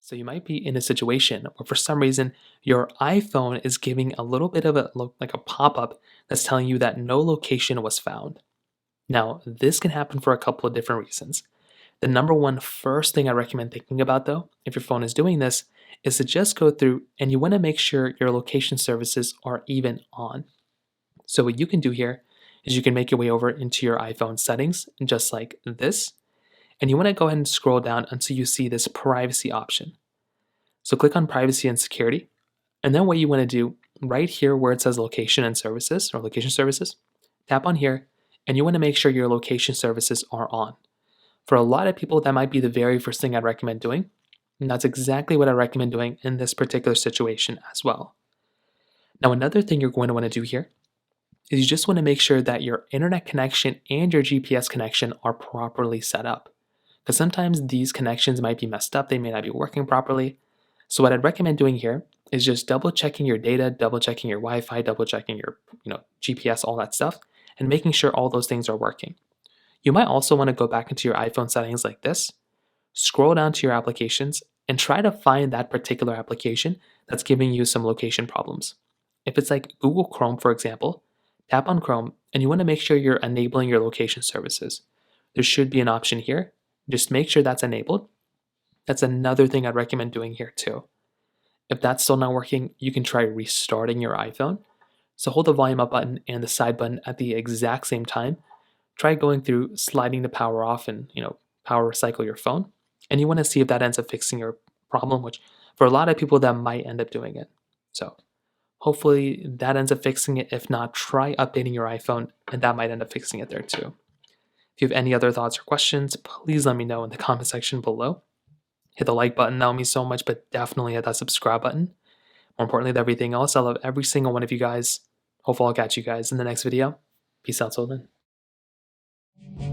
So you might be in a situation where for some reason your iPhone is giving a little bit of like a pop-up that's telling you that no location was found. Now, this can happen for a couple of different reasons. The number one first thing I recommend thinking about though, if your phone is doing this, is to just go through and you want to make sure your location services are even on. So what you can do here is you can make your way over into your iPhone settings just like this, and you want to go ahead and scroll down until you see this privacy option. So click on privacy and security. And then what you want to do right here where it says location and services or location services, tap on here and you want to make sure your location services are on. For a lot of people, that might be the very first thing I'd recommend doing. And that's exactly what I recommend doing in this particular situation as well. Now, another thing you're going to want to do here is you just want to make sure that your internet connection and your GPS connection are properly set up. Because sometimes these connections might be messed up, they may not be working properly. So what I'd recommend doing here is just double checking your data, double checking your Wi-Fi, double checking your GPS, all that stuff, and making sure all those things are working. You might also want to go back into your iPhone settings like this, scroll down to your applications, and try to find that particular application that's giving you some location problems. If it's like Google Chrome, for example, tap on Chrome and you want to make sure you're enabling your location services. There should be an option here. Just make sure that's enabled. That's another thing I'd recommend doing here too. If that's still not working, you can try restarting your iPhone. So hold the volume up button and the side button at the exact same time. Try going through sliding the power off and power recycle your phone. And you want to see if that ends up fixing your problem, which for a lot of people that might end up doing it. So hopefully that ends up fixing it. If not, try updating your iPhone and that might end up fixing it there too. If you have any other thoughts or questions, please let me know in the comment section below. Hit the like button, that would mean so much, but definitely hit that subscribe button. More importantly than everything else, I love every single one of you guys. Hopefully I'll catch you guys in the next video. Peace out till then.